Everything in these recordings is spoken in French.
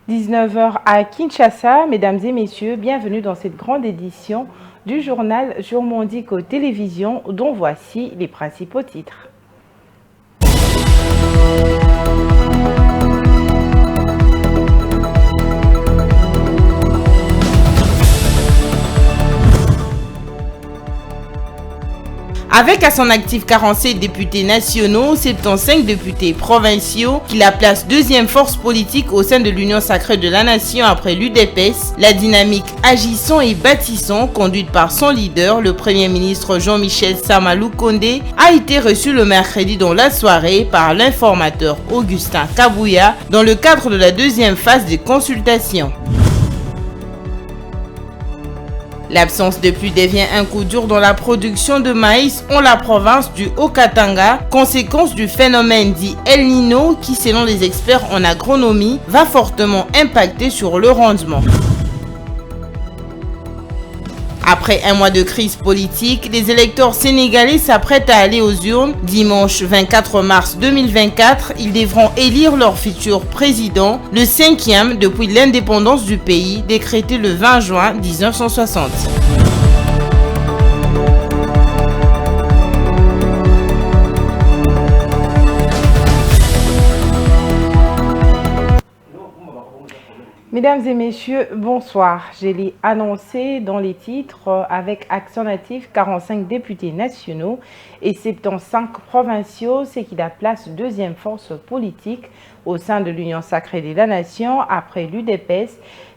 19h à Kinshasa. Mesdames et messieurs, bienvenue dans cette grande édition du journal Jour Mondico Télévision, dont voici les principaux titres. Avec à son actif 47 députés nationaux, 75 députés provinciaux, qui la place deuxième force politique au sein de l'Union sacrée de la nation après l'UDPS, la dynamique Agissons et Bâtissons, conduite par son leader, le Premier ministre Jean-Michel Sama Lukonde, a été reçue le mercredi dans la soirée par l'informateur Augustin Kabouya dans le cadre de la deuxième phase de consultation. L'absence de pluie devient un coup dur dans la production de maïs en la province du Haut-Katanga, conséquence du phénomène dit El Niño qui, selon les experts en agronomie, va fortement impacter sur le rendement. Après un mois de crise politique, les électeurs sénégalais s'apprêtent à aller aux urnes. Dimanche 24 mars 2024, ils devront élire leur futur président, le 5e depuis l'indépendance du pays, décrété le 20 juin 1960. Mesdames et messieurs, bonsoir. Je l'ai annoncé dans les titres avec Action Native, 45 députés nationaux et 75 provinciaux, ce qui la place deuxième force politique au sein de l'Union sacrée de la nation après l'UDPS.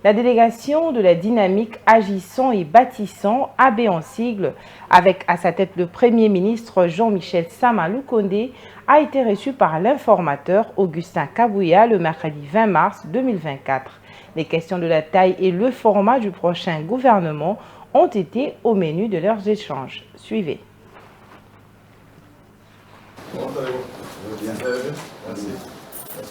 La délégation de la dynamique Agissons et Bâtissons, AB en sigle, avec à sa tête le Premier ministre Jean-Michel Sama Lukonde, a été reçue par l'informateur Augustin Kabouya le mercredi 20 mars 2024. Les questions de la taille et le format du prochain gouvernement ont été au menu de leurs échanges. Suivez.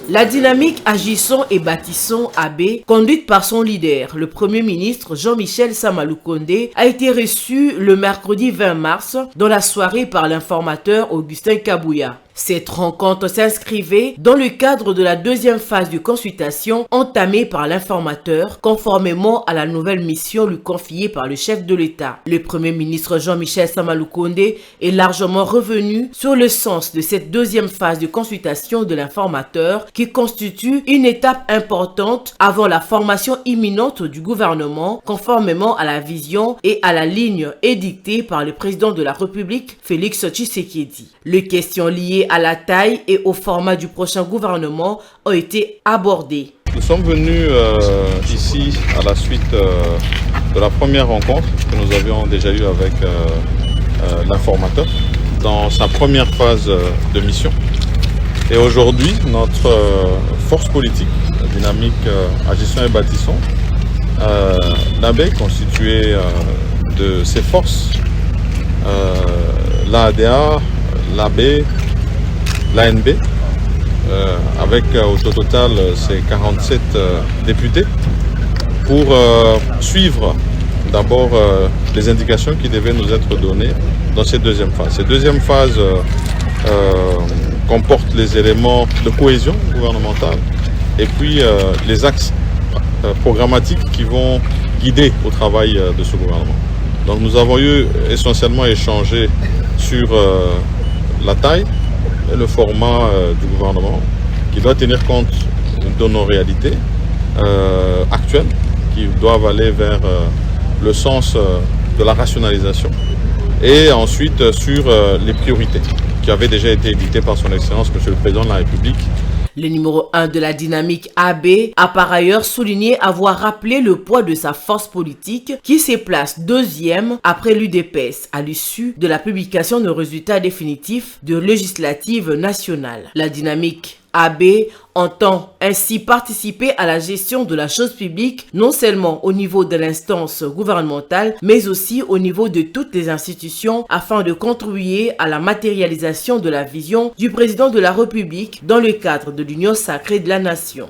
La dynamique Agissons et Bâtissons AB, conduite par son leader, le Premier ministre Jean-Michel Sama Lukonde, a été reçue le mercredi 20 mars dans la soirée par l'informateur Augustin Kabouya. Cette rencontre s'inscrivait dans le cadre de la deuxième phase de consultation entamée par l'informateur, conformément à la nouvelle mission lui confiée par le chef de l'État. Le Premier ministre Jean-Michel Sama Lukonde est largement revenu sur le sens de cette deuxième phase de consultation de l'informateur qui constitue une étape importante avant la formation imminente du gouvernement, conformément à la vision et à la ligne édictée par le président de la République, Félix Tshisekedi. Les questions liées à la taille et au format du prochain gouvernement ont été abordées. Nous sommes venus ici à la suite de la première rencontre que nous avions déjà eue avec l'informateur dans sa première phase de mission. Et aujourd'hui, notre force politique, la dynamique Agissons et Bâtissons, l'AB constituée de ses forces, l'ADA, l'AB, l'ANB, avec au total ces 47 députés, pour suivre d'abord les indications qui devaient nous être données dans cette deuxième phase. Cette deuxième phase comporte les éléments de cohésion gouvernementale et puis les axes programmatiques qui vont guider au travail de ce gouvernement. Donc nous avons eu essentiellement échangé sur la taille et le format du gouvernement qui doit tenir compte de nos réalités actuelles qui doivent aller vers le sens de la rationalisation et ensuite sur les priorités qui avaient déjà été édictées par son Excellence Monsieur le Président de la République. Le numéro 1 de la dynamique AB a par ailleurs souligné avoir rappelé le poids de sa force politique qui se place deuxième après l'UDPS à l'issue de la publication de résultats définitifs de législatives nationales. La dynamique AB entend ainsi participer à la gestion de la chose publique, non seulement au niveau de l'instance gouvernementale, mais aussi au niveau de toutes les institutions afin de contribuer à la matérialisation de la vision du président de la République dans le cadre de l'Union sacrée de la nation.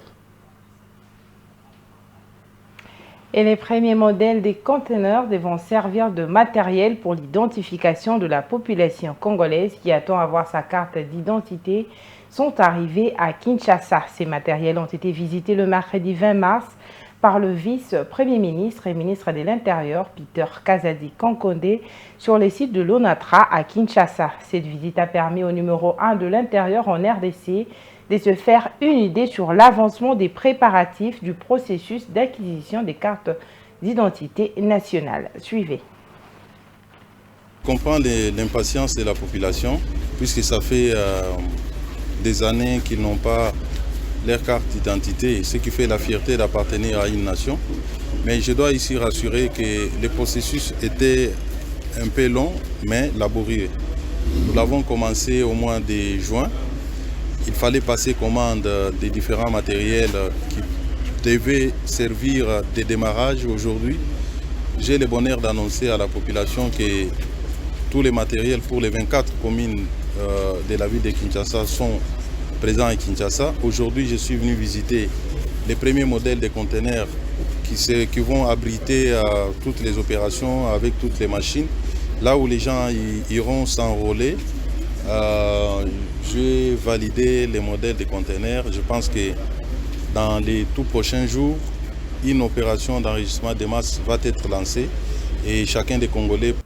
Et les premiers modèles des conteneurs devront servir de matériel pour l'identification de la population congolaise qui attend avoir sa carte d'identité sont arrivés à Kinshasa. Ces matériels ont été visités le mercredi 20 mars par le vice-premier ministre et ministre de l'Intérieur, Peter Kazadi Kankonde, sur les sites de l'ONATRA à Kinshasa. Cette visite a permis au numéro 1 de l'Intérieur en RDC de se faire une idée sur l'avancement des préparatifs du processus d'acquisition des cartes d'identité nationale. Suivez. Je comprends l'impatience de la population, puisque ça fait des années qu'ils n'ont pas leur carte d'identité, ce qui fait la fierté d'appartenir à une nation. Mais je dois ici rassurer que le processus était un peu long, mais laborieux. Nous l'avons commencé au mois de juin. Il fallait passer commande des différents matériels qui devaient servir de démarrage aujourd'hui. J'ai le bonheur d'annoncer à la population que tous les matériels pour les 24 communes de la ville de Kinshasa sont présents à Kinshasa. Aujourd'hui, je suis venu visiter les premiers modèles de conteneurs qui vont abriter toutes les opérations avec toutes les machines. Là où les gens iront s'enrôler, j'ai validé les modèles de conteneurs. Je pense que dans les tout prochains jours, une opération d'enregistrement de masse va être lancée et chacun des Congolais.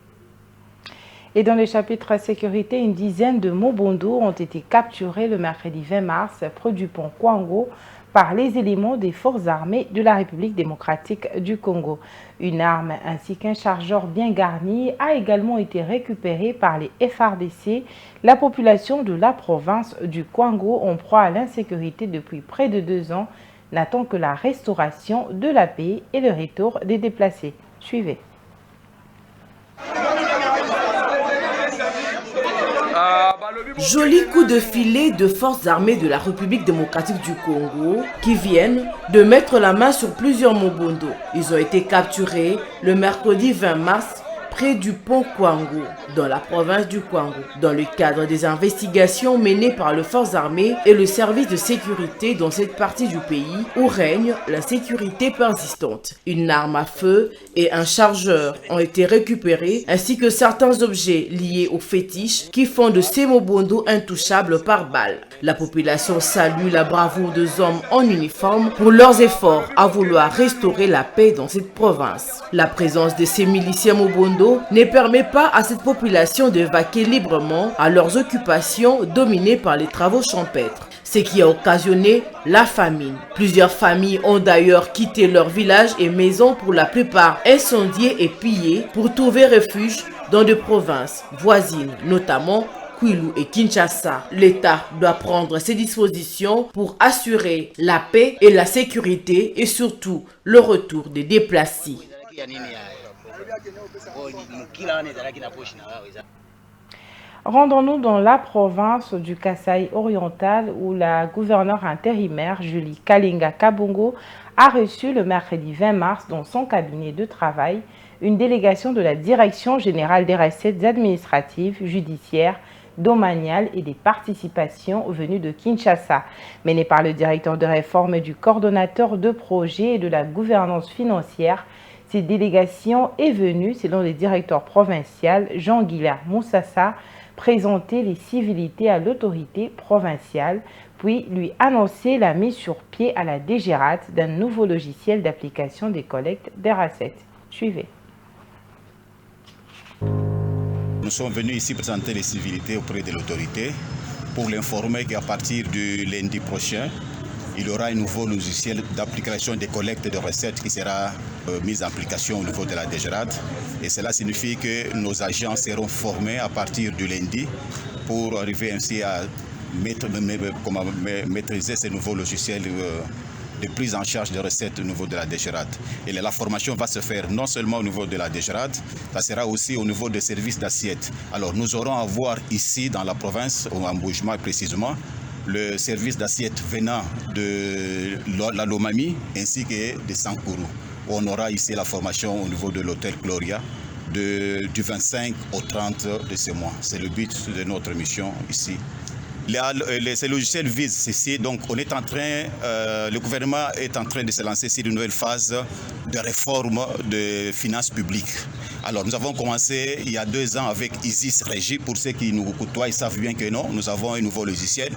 Et dans le chapitre sécurité, une dizaine de Mobondo ont été capturés le mercredi 20 mars près du pont Kwango par les éléments des forces armées de la République démocratique du Congo. Une arme ainsi qu'un chargeur bien garni a également été récupéré par les FARDC. La population de la province du Kwango, en proie à l'insécurité depuis près de 2 ans, n'attend que la restauration de la paix et le retour des déplacés. Suivez. Joli coup de filet de forces armées de la République démocratique du Congo qui viennent de mettre la main sur plusieurs Mobondo. Ils ont été capturés le mercredi 20 mars près du pont Kwango, dans la province du Kwango, dans le cadre des investigations menées par les forces armées et le service de sécurité dans cette partie du pays où règne l'insécurité persistante. Une arme à feu et un chargeur ont été récupérés, ainsi que certains objets liés aux fétiches qui font de ces Mobondo intouchables par balle. La population salue la bravoure des hommes en uniforme pour leurs efforts à vouloir restaurer la paix dans cette province. La présence de ces miliciens Mobondo ne permet pas à cette population de vaquer librement à leurs occupations dominées par les travaux champêtres, ce qui a occasionné la famine. Plusieurs familles ont d'ailleurs quitté leurs villages et maisons, pour la plupart incendiées et pillées, pour trouver refuge dans des provinces voisines, notamment Kwilu et Kinshasa. L'État doit prendre ses dispositions pour assurer la paix et la sécurité et surtout le retour des déplacés. Rendons-nous dans la province du Kasaï oriental où la gouverneure intérimaire Julie Kalinga Kabongo a reçu le mercredi 20 mars dans son cabinet de travail une délégation de la Direction générale des recettes administratives, judiciaires, domaniales et des participations venues de Kinshasa, menée par le directeur de réforme et du coordonnateur de projet et de la gouvernance financière. Cette délégation est venue, selon le directeur provincial Jean-Guilherme Moussassa, présenter les civilités à l'autorité provinciale, puis lui annoncer la mise sur pied à la DGRAT d'un nouveau logiciel d'application des collectes des recettes. Suivez. Nous sommes venus ici présenter les civilités auprès de l'autorité pour l'informer qu'à partir du lundi prochain, il y aura un nouveau logiciel d'application des collectes de recettes qui sera mis en application au niveau de la DGRAT. Et cela signifie que nos agents seront formés à partir du lundi pour arriver ainsi à maîtriser ce nouveau logiciel de prise en charge des recettes au niveau de la DGRAT. Et la formation va se faire non seulement au niveau de la DGRAT, ça sera aussi au niveau des services d'assiette. Alors nous aurons à voir ici dans la province, en Boujma précisément, le service d'assiette venant de la Lomami ainsi que de Sankourou. On aura ici la formation au niveau de l'hôtel Gloria du 25 au 30 de ce mois. C'est le but de notre mission ici. Ces logiciels visent ceci, donc on est en train, le gouvernement est en train de se lancer sur une nouvelle phase de réforme de finances publiques. Alors nous avons commencé il y a 2 ans avec Isis Régie. Pour ceux qui nous côtoient, ils savent bien que non, nous avons un nouveau logiciel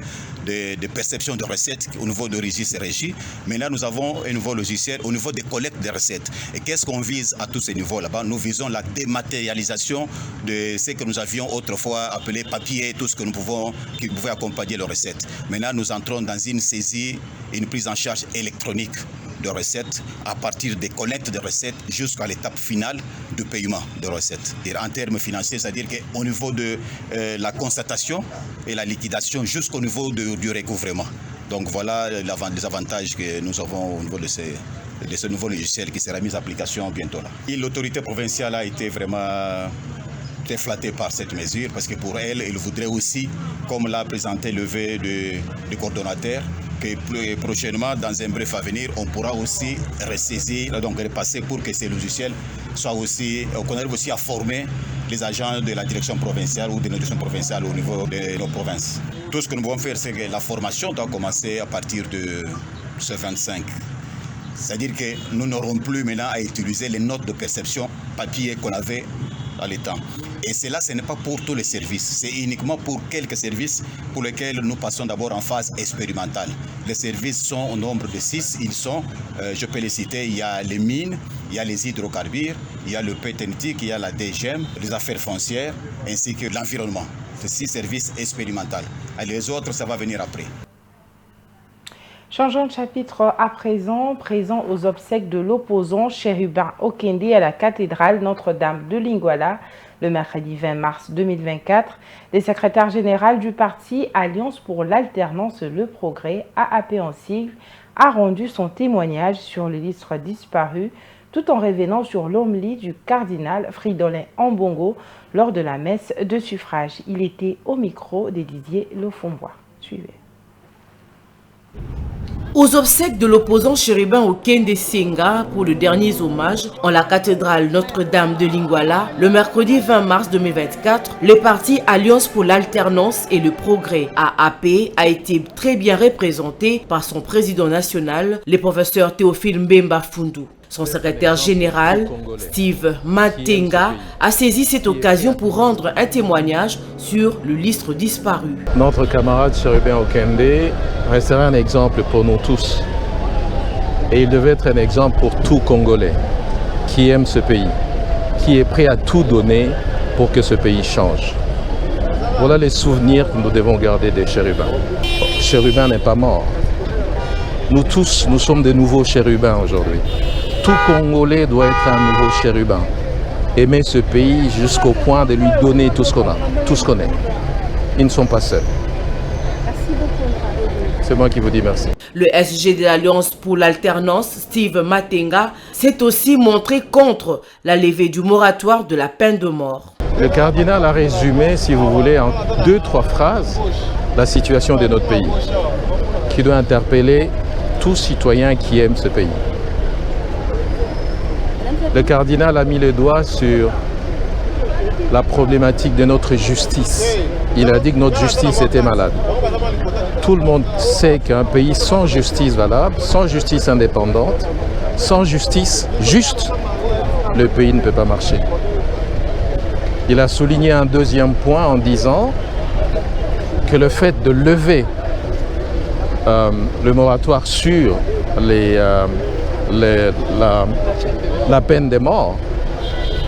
de perception de recettes au niveau de Isis Régie. Maintenant nous avons un nouveau logiciel au niveau des collectes des recettes. Et qu'est-ce qu'on vise à tous ces niveaux là-bas? Nous visons la dématérialisation de ce que nous avions autrefois appelé papier, tout ce que qui pouvait accompagner les recettes. Maintenant nous entrons dans une saisie et une prise en charge électronique de recettes à partir des collectes de recettes jusqu'à l'étape finale de paiement de recettes. Et en termes financiers, c'est-à-dire qu'au niveau de la constatation et la liquidation jusqu'au niveau du recouvrement. Donc voilà les avantages que nous avons au niveau de ce nouveau logiciel qui sera mis en application bientôt là. L'autorité provinciale a été vraiment très flattée par cette mesure parce que pour elle, elle voudrait aussi, comme l'a présenté le vœu du coordonnateur, que plus prochainement, dans un bref avenir, on pourra aussi ressaisir, donc repasser pour que ces logiciels soient aussi, qu'on arrive aussi à former les agents de la direction provinciale ou de la direction provinciale au niveau de nos provinces. Tout ce que nous devons faire, c'est que la formation doit commencer à partir de ce 25. C'est-à-dire que nous n'aurons plus maintenant à utiliser les notes de perception papier qu'on avait à l'état. Et cela, ce n'est pas pour tous les services, c'est uniquement pour quelques services pour lesquels nous passons d'abord en phase expérimentale. Les services sont au nombre de 6, ils sont, je peux les citer, il y a les mines, il y a les hydrocarbures, il y a le pétainétique, il y a la DGM, les affaires foncières, ainsi que l'environnement. C'est 6 services expérimentaux. Et les autres, ça va venir après. Changeons de chapitre à présent aux obsèques de l'opposant Chérubin Okende à la cathédrale Notre-Dame de Lingouala le mercredi 20 mars 2024. Le secrétaire général du parti Alliance pour l'alternance et le progrès, AAP en sigle, a rendu son témoignage sur les listes disparues tout en revenant sur l'homélie du cardinal Fridolin Ambongo lors de la messe de suffrage. Il était au micro de Didier Lofombois. Suivez. Aux obsèques de l'opposant Chérubin Okende Senga pour le dernier hommage en la cathédrale Notre-Dame de Lingouala, le mercredi 20 mars 2024, le parti Alliance pour l'alternance et le progrès AAP a été très bien représenté par son président national, le professeur Théophile Mbemba Fundu. Son secrétaire général, Steve Matenga, a saisi cette occasion pour rendre un témoignage sur le listre disparu. Notre camarade Chérubin Okende restera un exemple pour nous tous. Et il devait être un exemple pour tout Congolais qui aime ce pays, qui est prêt à tout donner pour que ce pays change. Voilà les souvenirs que nous devons garder des Chérubins. Chérubin n'est pas mort. Nous tous, nous sommes des nouveaux Chérubins aujourd'hui. Tout Congolais doit être un nouveau Chérubin. Aimer ce pays jusqu'au point de lui donner tout ce qu'on a, tout ce qu'on est. Ils ne sont pas seuls. Merci beaucoup. C'est moi qui vous dis merci. Le SG de l'Alliance pour l'alternance, Steve Matenga, s'est aussi montré contre la levée du moratoire de la peine de mort. Le cardinal a résumé, si vous voulez, en 2-3 phrases, la situation de notre pays, qui doit interpeller tout citoyen qui aime ce pays. Le cardinal a mis le doigt sur la problématique de notre justice. Il a dit que notre justice était malade. Tout le monde sait qu'un pays sans justice valable, sans justice indépendante, sans justice juste, le pays ne peut pas marcher. Il a souligné un deuxième point en disant que le fait de lever le moratoire sur la peine de mort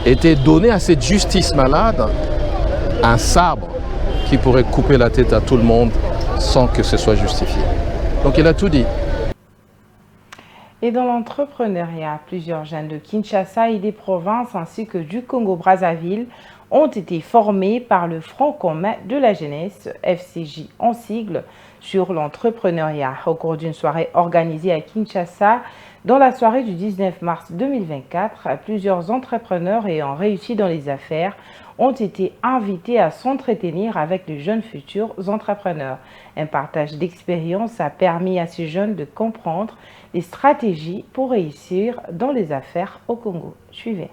était donné à cette justice malade un sabre qui pourrait couper la tête à tout le monde sans que ce soit justifié. Donc il a tout dit. Et dans l'entrepreneuriat, plusieurs jeunes de Kinshasa et des provinces ainsi que du Congo-Brazzaville ont été formés par le Front commun de la jeunesse, FCJ en sigle, sur l'entrepreneuriat. Au cours d'une soirée organisée à Kinshasa, dans la soirée du 19 mars 2024, plusieurs entrepreneurs ayant réussi dans les affaires ont été invités à s'entretenir avec les jeunes futurs entrepreneurs. Un partage d'expérience a permis à ces jeunes de comprendre les stratégies pour réussir dans les affaires au Congo. Suivez.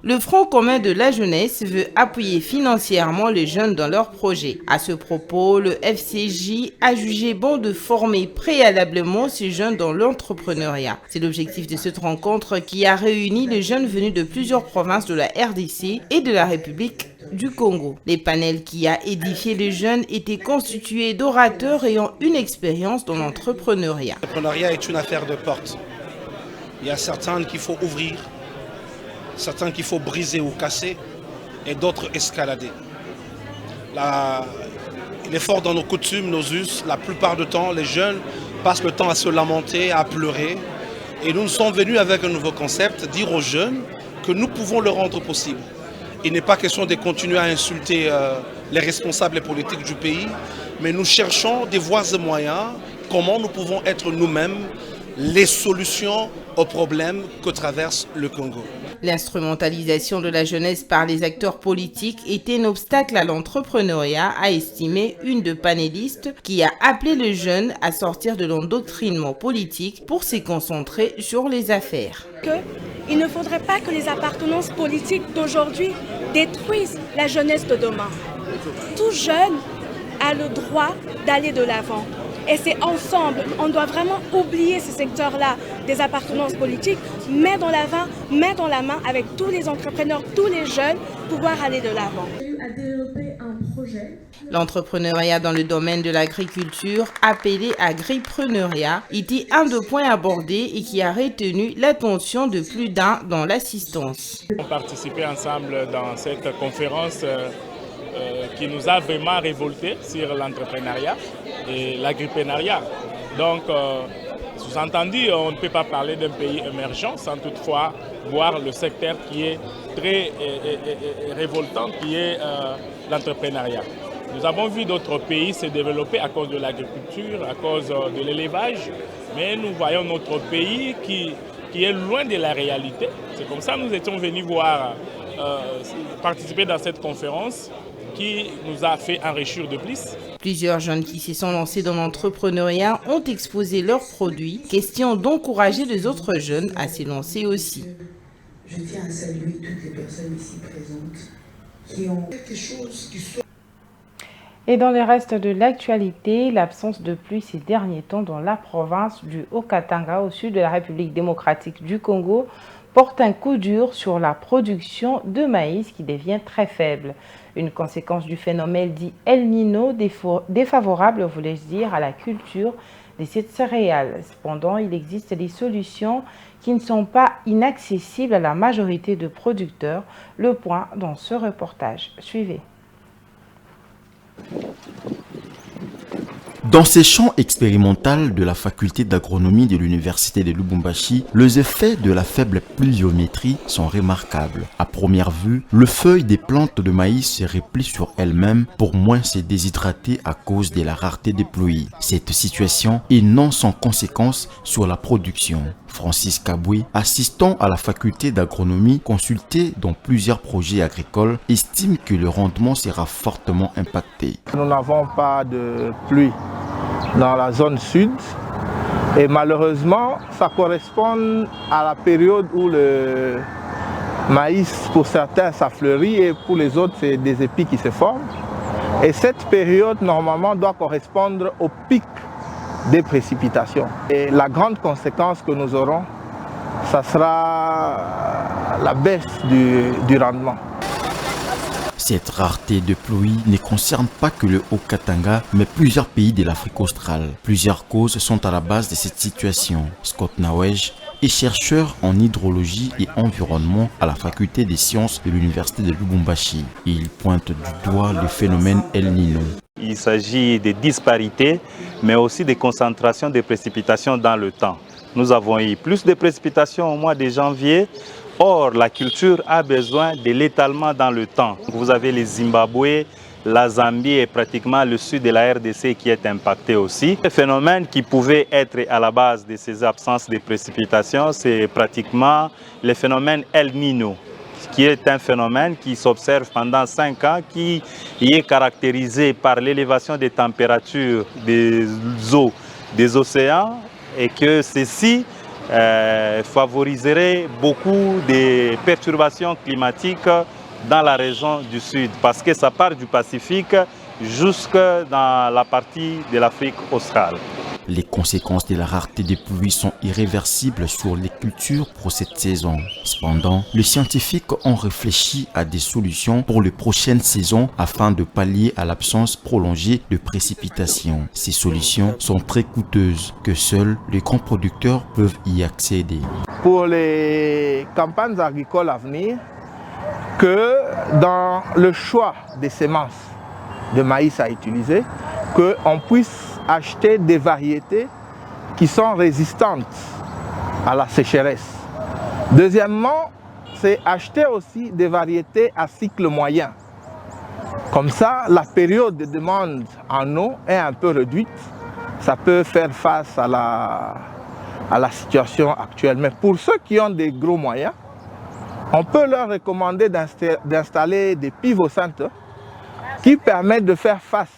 Le Front commun de la jeunesse veut appuyer financièrement les jeunes dans leurs projets. À ce propos, le FCJ a jugé bon de former préalablement ces jeunes dans l'entrepreneuriat. C'est l'objectif de cette rencontre qui a réuni les jeunes venus de plusieurs provinces de la RDC et de la République du Congo. Les panels qui a édifié les jeunes étaient constitués d'orateurs ayant une expérience dans l'entrepreneuriat. L'entrepreneuriat est une affaire de porte. Il y a certaines qu'il faut ouvrir, certains qu'il faut briser ou casser, et d'autres escalader. Il est fort dans nos coutumes, nos us. La plupart du temps, les jeunes passent le temps à se lamenter, à pleurer. Et nous sommes venus avec un nouveau concept, dire aux jeunes que nous pouvons le rendre possible. Il n'est pas question de continuer à insulter les responsables et politiques du pays, mais nous cherchons des voies et moyens, comment nous pouvons être nous-mêmes les solutions aux problèmes que traverse le Congo. L'instrumentalisation de la jeunesse par les acteurs politiques était un obstacle à l'entrepreneuriat, a estimé une de panélistes qui a appelé les jeunes à sortir de l'endoctrinement politique pour se concentrer sur les affaires. Il ne faudrait pas que les appartenances politiques d'aujourd'hui détruisent la jeunesse de demain. Tout jeune a le droit d'aller de l'avant. Et c'est ensemble, on doit vraiment oublier ces secteurs-là des appartenances politiques, mais dans la main avec tous les entrepreneurs, tous les jeunes, pouvoir aller de l'avant. L'entrepreneuriat dans le domaine de l'agriculture, appelé agripreneuriat, était un des points abordés et qui a retenu l'attention de plus d'un dans l'assistance. On participait ensemble dans cette conférence qui nous a vraiment révoltés sur l'entrepreneuriat et l'agripreneuriat. Donc, sous-entendu, on ne peut pas parler d'un pays émergent sans toutefois voir le secteur qui est très révoltant, qui est l'entrepreneuriat. Nous avons vu d'autres pays se développer à cause de l'agriculture, à cause de l'élevage, mais nous voyons notre pays qui est loin de la réalité. C'est comme ça que nous étions venus voir, participer dans cette conférence qui nous a fait enrichir de plus. Plusieurs jeunes qui s'y sont lancés dans l'entrepreneuriat ont exposé leurs produits, question d'encourager les autres jeunes à s'y lancer aussi. Je tiens à saluer toutes les personnes ici présentes qui ont quelque chose qui soit... Et dans le reste de l'actualité, l'absence de pluie ces derniers temps dans la province du Haut-Katanga au sud de la République démocratique du Congo porte un coup dur sur la production de maïs qui devient très faible. Une conséquence du phénomène dit El Niño défavorable, voulais-je dire, à la culture de cette céréale. Cependant, il existe des solutions qui ne sont pas inaccessibles à la majorité de producteurs. Le point dans ce reportage. Suivez. Dans ces champs expérimentaux de la faculté d'agronomie de l'université de Lubumbashi, les effets de la faible pluviométrie sont remarquables. À première vue, le feuille des plantes de maïs se replie sur elles-mêmes pour moins se déshydrater à cause de la rareté des pluies. Cette situation est non sans conséquences sur la production. Francis Kaboué, assistant à la faculté d'agronomie consulté dans plusieurs projets agricoles, estime que le rendement sera fortement impacté. Nous n'avons pas de pluie dans la zone sud et malheureusement ça correspond à la période où le maïs pour certains ça fleurit et pour les autres c'est des épis qui se forment. Et cette période normalement doit correspondre au pic des précipitations. Et la grande conséquence que nous aurons, ça sera la baisse du rendement. Cette rareté de pluie ne concerne pas que le Haut-Katanga, mais plusieurs pays de l'Afrique australe. Plusieurs causes sont à la base de cette situation. Scott Nawej est chercheur en hydrologie et environnement à la faculté des sciences de l'université de Lubumbashi. Il pointe du doigt le phénomène El Niño. Il s'agit de disparités, mais aussi de concentration des précipitations dans le temps. Nous avons eu plus de précipitations au mois de janvier. Or, la culture a besoin de l'étalement dans le temps. Vous avez le Zimbabwe, la Zambie et pratiquement le sud de la RDC qui est impacté aussi. Le phénomène qui pouvait être à la base de ces absences de précipitations, c'est pratiquement le phénomène El Niño, qui est un phénomène qui s'observe pendant 5 ans, qui est caractérisé par l'élévation des températures des eaux des océans et que ceci favoriserait beaucoup de perturbations climatiques dans la région du Sud, parce que ça part du Pacifique jusque dans la partie de l'Afrique australe. Les conséquences de la rareté des pluies sont irréversibles sur les cultures pour cette saison. Cependant, les scientifiques ont réfléchi à des solutions pour les prochaines saisons afin de pallier à l'absence prolongée de précipitations. Ces solutions sont très coûteuses que seuls les grands producteurs peuvent y accéder. Pour les campagnes agricoles à venir, que dans le choix des semences de maïs à utiliser, qu'on puisse acheter des variétés qui sont résistantes à la sécheresse. Deuxièmement, c'est acheter aussi des variétés à cycle moyen. Comme ça, la période de demande en eau est un peu réduite. Ça peut faire face à la situation actuelle. Mais pour ceux qui ont des gros moyens, on peut leur recommander d'installer des pivocentres qui permettent de faire face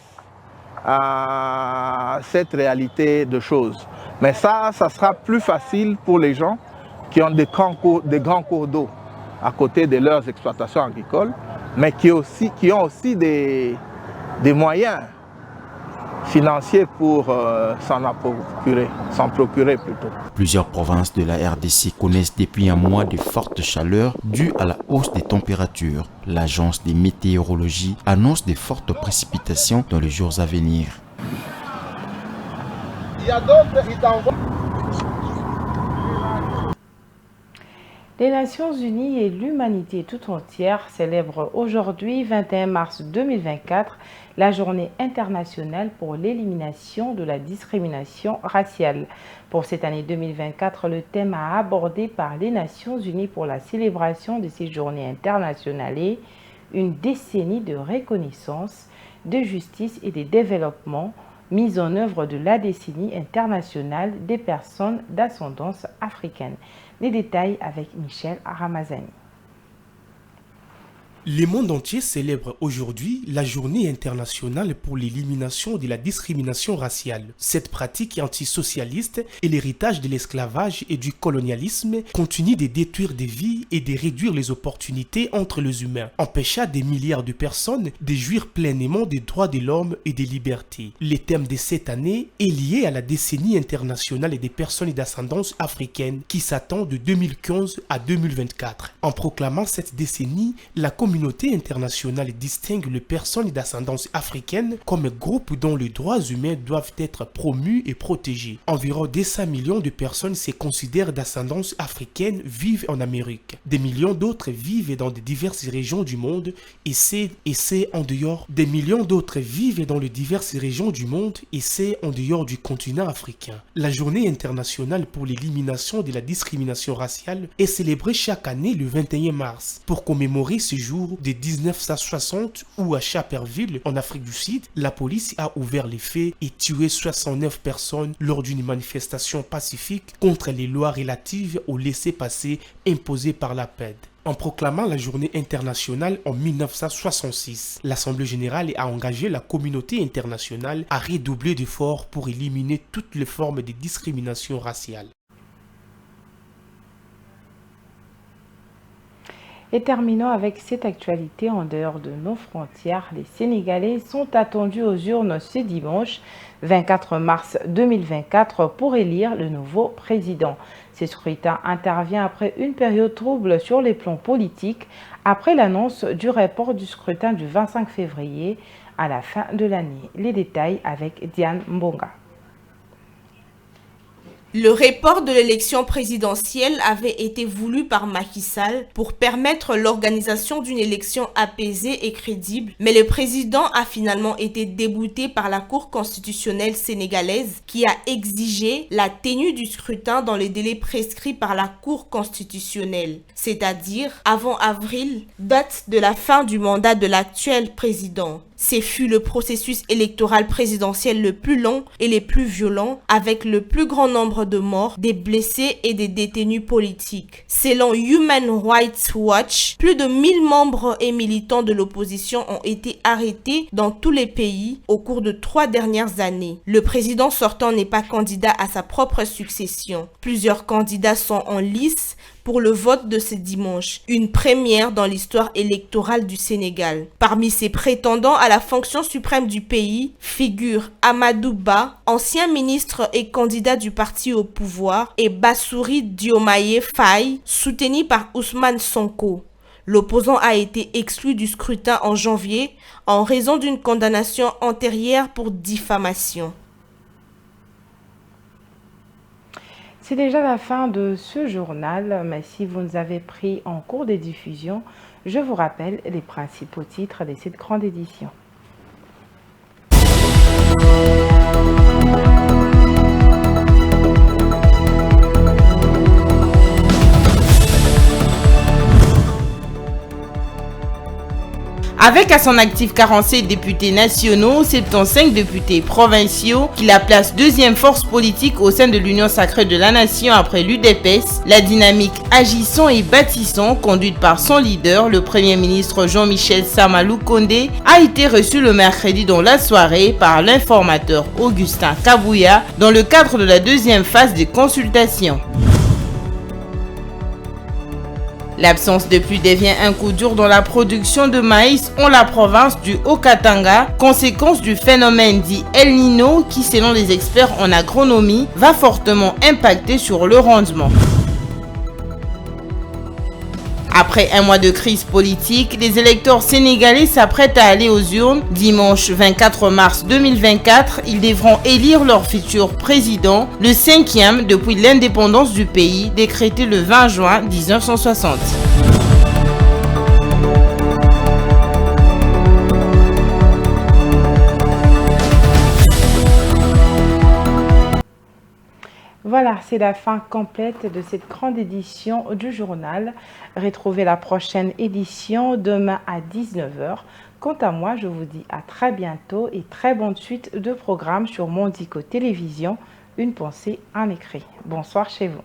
à cette réalité de choses. Mais ça sera plus facile pour les gens qui ont des grands cours d'eau à côté de leurs exploitations agricoles, mais qui ont aussi des moyens financiers pour s'en procurer plutôt. Plusieurs provinces de la RDC connaissent depuis un mois de fortes chaleurs dues à la hausse des températures. L'agence des météorologies annonce de fortes précipitations dans les jours à venir. Les Nations Unies et l'humanité tout entière célèbrent aujourd'hui, 21 mars 2024, la journée internationale pour l'élimination de la discrimination raciale. Pour cette année 2024, le thème abordé par les Nations Unies pour la célébration de ces journées internationales est une décennie de reconnaissance, de justice et de développement mise en œuvre de la décennie internationale des personnes d'ascendance africaine. Les détails avec Michel Ramazani. Le monde entier célèbre aujourd'hui la journée internationale pour l'élimination de la discrimination raciale. Cette pratique antisocialiste et l'héritage de l'esclavage et du colonialisme continue de détruire des vies et de réduire les opportunités entre les humains, empêcha des milliards de personnes de jouir pleinement des droits de l'homme et des libertés. Le thème de cette année est lié à la décennie internationale des personnes d'ascendance africaine qui s'attend de 2015 à 2024. En proclamant cette décennie, la communauté internationale distingue les personnes d'ascendance africaine comme groupe dont les droits humains doivent être promus et protégés. Environ 200 millions de personnes se considèrent d'ascendance africaine vivent en Amérique. Des millions d'autres vivent dans de diverses régions du monde et c'est en dehors. Des millions d'autres vivent dans les diverses régions du monde et c'est en dehors du continent africain. La journée internationale pour l'élimination de la discrimination raciale est célébrée chaque année le 21 mars pour commémorer ce jour de 1960 où à Schapperville, en Afrique du Sud, la police a ouvert les faits et tué 69 personnes lors d'une manifestation pacifique contre les lois relatives au laissez-passer imposées par la PED. En proclamant la journée internationale en 1966, l'Assemblée générale a engagé la communauté internationale à redoubler d'efforts pour éliminer toutes les formes de discrimination raciale. Et terminons avec cette actualité en dehors de nos frontières. Les Sénégalais sont attendus aux urnes ce dimanche 24 mars 2024 pour élire le nouveau président. Ce scrutin intervient après une période trouble sur les plans politiques, après l'annonce du report du scrutin du 25 février à la fin de l'année. Les détails avec Diane Mbonga. Le report de l'élection présidentielle avait été voulu par Macky Sall pour permettre l'organisation d'une élection apaisée et crédible, mais le président a finalement été débouté par la Cour constitutionnelle sénégalaise qui a exigé la tenue du scrutin dans les délais prescrits par la Cour constitutionnelle, c'est-à-dire avant avril, date de la fin du mandat de l'actuel président. Ce fut le processus électoral présidentiel le plus long et le plus violent, avec le plus grand nombre de morts, des blessés et des détenus politiques. Selon Human Rights Watch, plus de 1000 membres et militants de l'opposition ont été arrêtés dans tous les pays au cours de 3 dernières années. Le président sortant n'est pas candidat à sa propre succession. Plusieurs candidats sont en lice pour le vote de ce dimanche, une première dans l'histoire électorale du Sénégal. Parmi ces prétendants à la fonction suprême du pays figurent Amadou Ba, ancien ministre et candidat du parti au pouvoir, et Bassirou Diomaye Faye, soutenu par Ousmane Sonko. L'opposant a été exclu du scrutin en janvier en raison d'une condamnation antérieure pour diffamation. C'est déjà la fin de ce journal, mais si vous nous avez pris en cours de diffusion, je vous rappelle les principaux titres de cette grande édition. Avec à son actif 47 députés nationaux, 75 députés provinciaux, qui la place deuxième force politique au sein de l'Union sacrée de la nation après l'UDPS, la dynamique Agissons et Bâtissons, conduite par son leader, le Premier ministre Jean-Michel Sama Lukonde, a été reçue le mercredi dans la soirée par l'informateur Augustin Kabouya dans le cadre de la deuxième phase des consultations. L'absence de pluie devient un coup dur dans la production de maïs en la province du Haut-Katanga, conséquence du phénomène dit El Niño qui, selon les experts en agronomie, va fortement impacter sur le rendement. Après un mois de crise politique, les électeurs sénégalais s'apprêtent à aller aux urnes. Dimanche 24 mars 2024, ils devront élire leur futur président, le 5e depuis l'indépendance du pays, décrété le 20 juin 1960. Voilà, c'est la fin complète de cette grande édition du journal. Retrouvez la prochaine édition demain à 19h. Quant à moi, je vous dis à très bientôt et très bonne suite de programmes sur Mondico Télévision. Une pensée en écrit. Bonsoir chez vous.